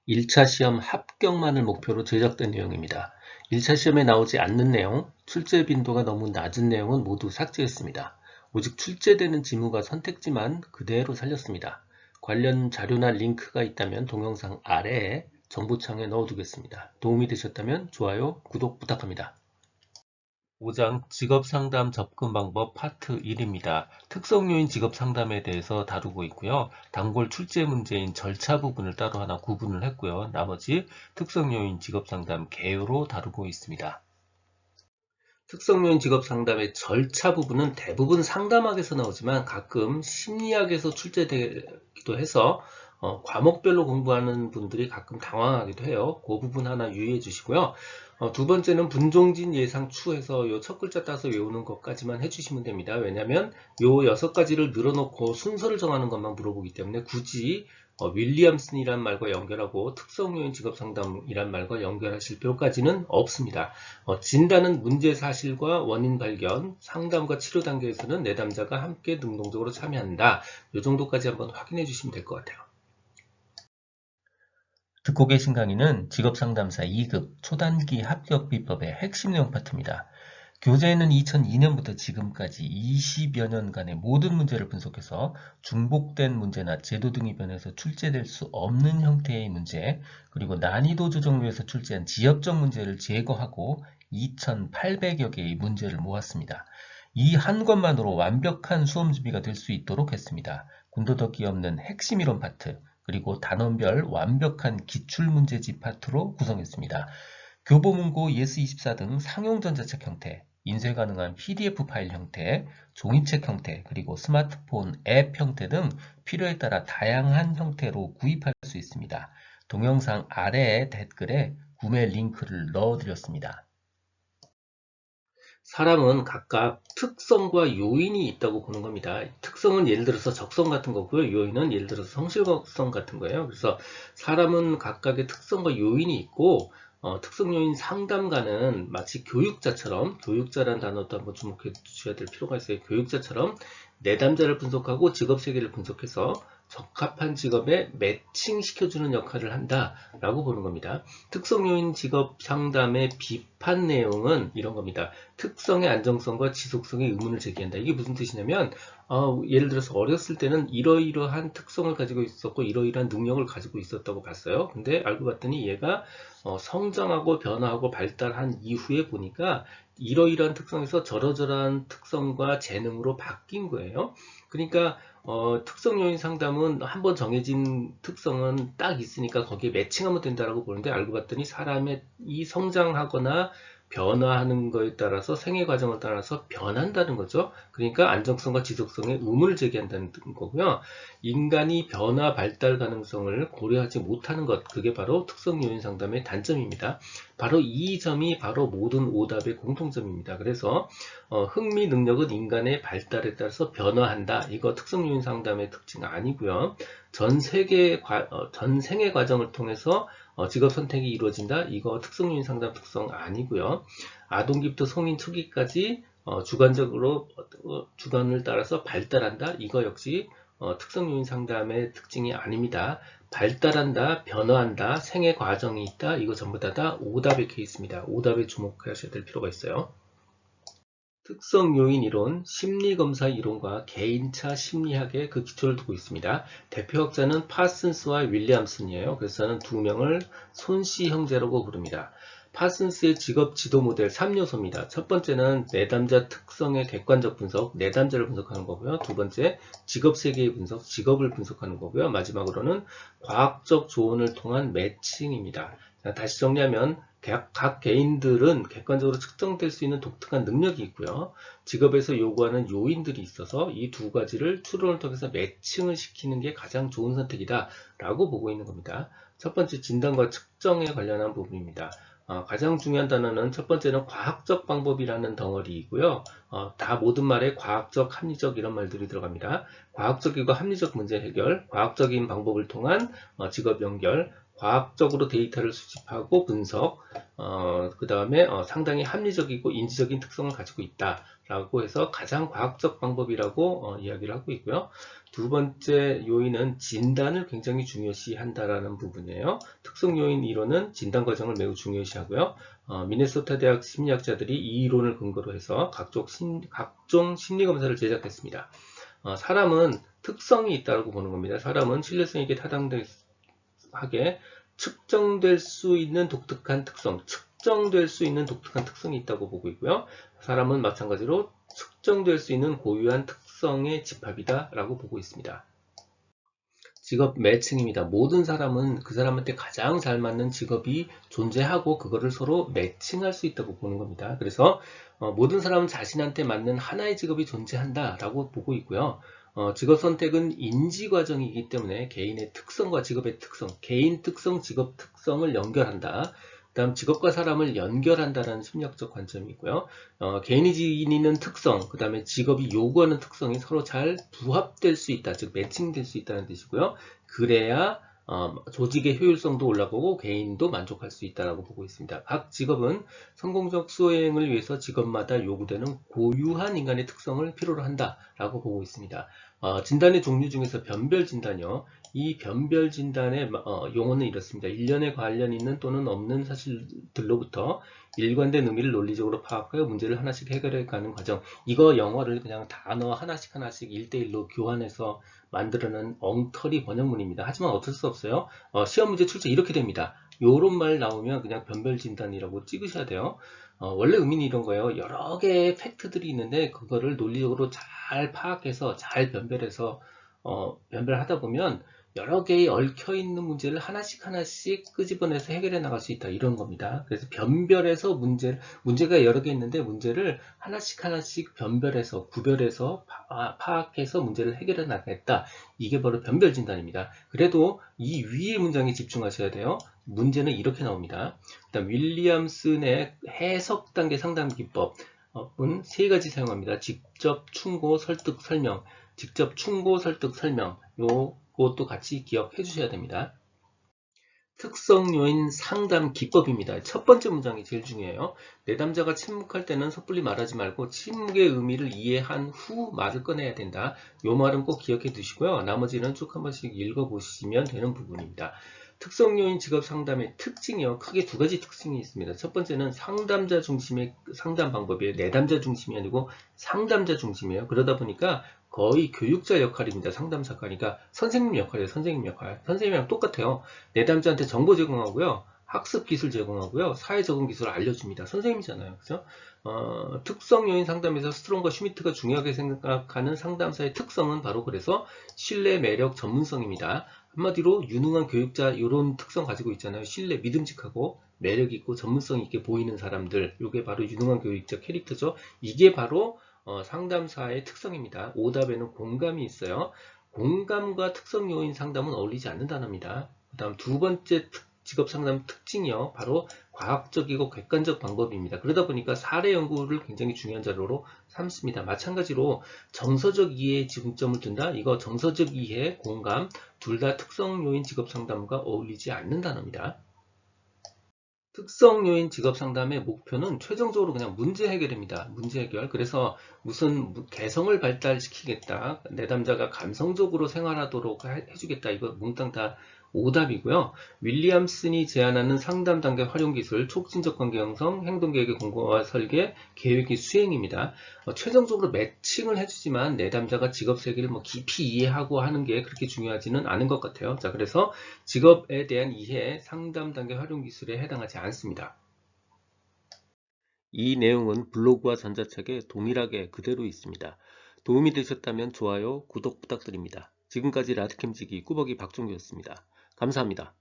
1차 시험 합격만을 목표로 제작된 내용입니다. 1차 시험에 나오지 않는 내용, 출제 빈도가 너무 낮은 내용은 모두 삭제했습니다. 오직 출제되는 지문과 선택지만 그대로 살렸습니다. 관련 자료나 링크가 있다면 동영상 아래에 정보창에 넣어두겠습니다. 도움이 되셨다면 좋아요, 구독 부탁합니다. 5장 직업상담 접근 방법 파트 1입니다. 특성요인 직업상담에 대해서 다루고 있고요. 단골 출제 문제인 절차 부분을 따로 하나 구분을 했고요. 나머지 특성요인 직업상담 개요로 다루고 있습니다. 특성요인 직업상담의 절차 부분은 대부분 상담학에서 나오지만 가끔 심리학에서 출제되기도 해서 과목별로 공부하는 분들이 가끔 당황하기도 해요. 그 부분 하나 유의해 주시고요. 두 번째는 분종진 예상 추에서 요 첫 글자 따서 외우는 것까지만 해주시면 됩니다. 왜냐하면 요 6가지를 늘어놓고 순서를 정하는 것만 물어보기 때문에 굳이 윌리엄슨이란 말과 연결하고 특성요인 직업상담이란 말과 연결하실 필요까지는 없습니다. 진단은 문제 사실과 원인 발견, 상담과 치료 단계에서는 내담자가 함께 능동적으로 참여한다. 이 정도까지 한번 확인해 주시면 될 것 같아요. 듣고 계신 강의는 직업상담사 2급 초단기 합격 비법의 핵심 내용 파트입니다. 교재에는 2002년부터 지금까지 20여 년간의 모든 문제를 분석해서 중복된 문제나 제도 등이 변해서 출제될 수 없는 형태의 문제, 그리고 난이도 조정을 위해서 출제한 지역적 문제를 제거하고 2,800여 개의 문제를 모았습니다. 이 한 것만으로 완벽한 수험 준비가 될 수 있도록 했습니다. 군더더기 없는 핵심 이론 파트, 그리고 단원별 완벽한 기출문제집 파트로 구성했습니다. 교보문고, 예스24 등 상용 전자책 형태, 인쇄 가능한 PDF 파일 형태, 종이책 형태, 그리고 스마트폰 앱 형태 등 필요에 따라 다양한 형태로 구입할 수 있습니다. 동영상 아래의 댓글에 구매 링크를 넣어드렸습니다. 사람은 각각 특성과 요인이 있다고 보는 겁니다. 특성은 예를 들어서 적성 같은 거고요. 요인은 예를 들어서 성실성 같은 거예요. 그래서 사람은 각각의 특성과 요인이 있고 특성 요인 상담가는 마치 교육자처럼, 교육자라는 단어도 한번 주목해 주셔야 될 필요가 있어요. 교육자처럼 내담자를 분석하고 직업 세계를 분석해서 적합한 직업에 매칭시켜주는 역할을 한다라고 보는 겁니다. 특성요인 직업 상담의 비판 내용은 이런 겁니다. 특성의 안정성과 지속성의 의문을 제기한다. 이게 무슨 뜻이냐면 예를 들어서 어렸을 때는 이러이러한 특성을 가지고 있었고 이러이러한 능력을 가지고 있었다고 봤어요. 근데 알고 봤더니 얘가 성장하고 변화하고 발달한 이후에 보니까 이러이러한 특성에서 저러저러한 특성과 재능으로 바뀐 거예요. 그러니까 특성 요인 상담은 한번 정해진 특성은 딱 있으니까 거기에 매칭하면 된다라고 보는데 알고 봤더니 사람의 이 성장하거나 변화하는 거에 따라서 생애 과정을 따라서 변한다는 거죠. 그러니까 안정성과 지속성에 의문을 제기한다는 거고요. 인간이 변화 발달 가능성을 고려하지 못하는 것, 그게 바로 특성 요인 상담의 단점입니다. 바로 이 점이 바로 모든 오답의 공통점입니다. 그래서 흥미 능력은 인간의 발달에 따라서 변화한다. 이거 특성 요인 상담의 특징 아니고요. 전 생애 과정을 통해서 직업 선택이 이루어진다. 이거 특성 요인 상담 특성 아니고요. 아동기부터 성인 초기까지 주관적으로 주관을 따라서 발달한다. 이거 역시 특성 요인 상담의 특징이 아닙니다. 발달한다, 변화한다, 생애 과정이 있다. 이거 전부 다 오답의 케이스입니다. 오답에 주목하셔야 될 필요가 있어요. 특성 요인 이론, 심리검사 이론과 개인차 심리학의 그 기초를 두고 있습니다. 대표학자는 파슨스와 윌리엄슨이에요. 그래서 저는 두 명을 손씨 형제라고 부릅니다. 파슨스의 직업 지도 모델 3요소입니다. 첫 번째는 내담자 특성의 객관적 분석, 내담자를 분석하는 거고요. 두 번째, 직업 세계의 분석, 직업을 분석하는 거고요. 마지막으로는 과학적 조언을 통한 매칭입니다. 자, 다시 정리하면 각 개인들은 객관적으로 측정될 수 있는 독특한 능력이 있고요. 직업에서 요구하는 요인들이 있어서 이 두 가지를 추론을 통해서 매칭을 시키는 게 가장 좋은 선택이다 라고 보고 있는 겁니다. 첫 번째 진단과 측정에 관련한 부분입니다. 가장 중요한 단어는 첫 번째는 과학적 방법이라는 덩어리이고요. 다 모든 말에 과학적, 합리적 이런 말들이 들어갑니다. 과학적이고 합리적 문제 해결, 과학적인 방법을 통한 직업 연결, 과학적으로 데이터를 수집하고 분석, 그 다음에 상당히 합리적이고 인지적인 특성을 가지고 있다라고 해서 가장 과학적 방법이라고 이야기를 하고 있고요. 두 번째 요인은 진단을 굉장히 중요시한다라는 부분이에요. 특성 요인 이론은 진단 과정을 매우 중요시하고요. 미네소타 대학 심리학자들이 이 이론을 근거로 해서 각종 심리 검사를 제작했습니다. 사람은 특성이 있다고 보는 겁니다. 사람은 신뢰성에게 타당하게 측정될 수 있는 독특한 특성이 있다고 보고 있고요. 사람은 마찬가지로 측정될 수 있는 고유한 특성의 집합이다라고 보고 있습니다. 직업 매칭입니다. 모든 사람은 그 사람한테 가장 잘 맞는 직업이 존재하고 그거를 서로 매칭할 수 있다고 보는 겁니다. 그래서 모든 사람은 자신한테 맞는 하나의 직업이 존재한다라고 보고 있고요. 직업 선택은 인지 과정이기 때문에 개인의 특성과 직업의 특성, 개인 특성, 직업 특성을 연결한다. 그다음 직업과 사람을 연결한다라는 심리학적 관점이 있고요. 개인이 지니는 특성, 그 다음에 직업이 요구하는 특성이 서로 잘 부합될 수 있다, 즉 매칭될 수 있다는 뜻이고요. 그래야 조직의 효율성도 올라가고 개인도 만족할 수 있다고 보고 있습니다. 각 직업은 성공적 수행을 위해서 직업마다 요구되는 고유한 인간의 특성을 필요로 한다라고 보고 있습니다. 진단의 종류 중에서 변별 진단이요. 이 변별 진단의 용어는 이렇습니다. 일련에 관련 있는 또는 없는 사실들로부터 일관된 의미를 논리적으로 파악하여 문제를 하나씩 해결해가는 과정. 이거 영어를 그냥 단어 하나씩 1대1로 교환해서 만들어낸 엉터리 번역문입니다. 하지만 어쩔 수 없어요. 시험 문제 출제 이렇게 됩니다. 요런 말 나오면 그냥 변별 진단이라고 찍으셔야 돼요. 원래 의미는 이런 거예요. 여러 개의 팩트들이 있는데 그거를 논리적으로 잘 파악해서 잘 변별해서 변별하다 보면 여러 개의 얽혀있는 문제를 하나씩 끄집어내서 해결해 나갈 수 있다. 이런 겁니다. 그래서 변별해서 문제가 여러 개 있는데 문제를 하나씩 변별해서 구별해서 파악해서 문제를 해결해 나가겠다. 이게 바로 변별 진단입니다. 그래도 이 위의 문장에 집중하셔야 돼요. 문제는 이렇게 나옵니다. 일단 윌리엄슨의 해석 단계 상담 기법은 세 가지 사용합니다. 직접, 충고, 설득, 설명. 직접 충고, 설득, 설명. 요것도 같이 기억해 주셔야 됩니다. 특성 요인 상담 기법입니다. 첫 번째 문장이 제일 중요해요. 내담자가 침묵할 때는 섣불리 말하지 말고 침묵의 의미를 이해한 후 말을 꺼내야 된다. 요 말은 꼭 기억해 두시고요. 나머지는 쭉 한 번씩 읽어보시면 되는 부분입니다. 특성 요인 직업 상담의 특징이요. 크게 두 가지 특징이 있습니다. 첫 번째는 상담자 중심의 상담 방법이에요. 내담자 중심이 아니고 상담자 중심이에요. 그러다 보니까 거의 교육자 역할입니다. 상담사가. 그러니까 선생님 역할이에요. 선생님 역할. 선생님이랑 똑같아요. 내담자한테 정보 제공하고요. 학습 기술 제공하고요. 사회 적응 기술을 알려줍니다. 선생님이잖아요. 그죠? 특성 요인 상담에서 스트롱과 슈미트가 중요하게 생각하는 상담사의 특성은 바로 그래서 신뢰, 매력, 전문성입니다. 한마디로 유능한 교육자 이런 특성 가지고 있잖아요. 신뢰, 믿음직하고 매력 있고 전문성 있게 보이는 사람들. 이게 바로 유능한 교육자 캐릭터죠. 이게 바로 상담사의 특성입니다. 오답에는 공감이 있어요. 공감과 특성 요인 상담은 어울리지 않는 단어입니다. 그 다음 두 번째 직업 상담 특징이요. 바로 과학적이고 객관적 방법입니다. 그러다 보니까 사례 연구를 굉장히 중요한 자료로 삼습니다. 마찬가지로 정서적 이해에 중점을 둔다. 이거 정서적 이해, 공감 둘 다 특성 요인 직업 상담과 어울리지 않는 단어입니다. 특성 요인 직업 상담의 목표는 최종적으로 그냥 문제 해결입니다. 문제 해결. 그래서 무슨 개성을 발달시키겠다. 내담자가 감성적으로 생활하도록 해주겠다. 이거 몽땅 다 오답이고요. 윌리엄슨이 제안하는 상담 단계 활용 기술, 촉진적 관계 형성, 행동 계획의 공고와 설계, 계획의 수행입니다. 최종적으로 매칭을 해주지만 내담자가 직업 세계를 깊이 이해하고 하는 게 그렇게 중요하지는 않은 것 같아요. 자, 그래서 직업에 대한 이해, 상담 단계 활용 기술에 해당하지 않습니다. 이 내용은 블로그와 전자책에 동일하게 그대로 있습니다. 도움이 되셨다면 좋아요, 구독 부탁드립니다. 지금까지 라드캠지기 꾸벅이 박종규였습니다. 감사합니다.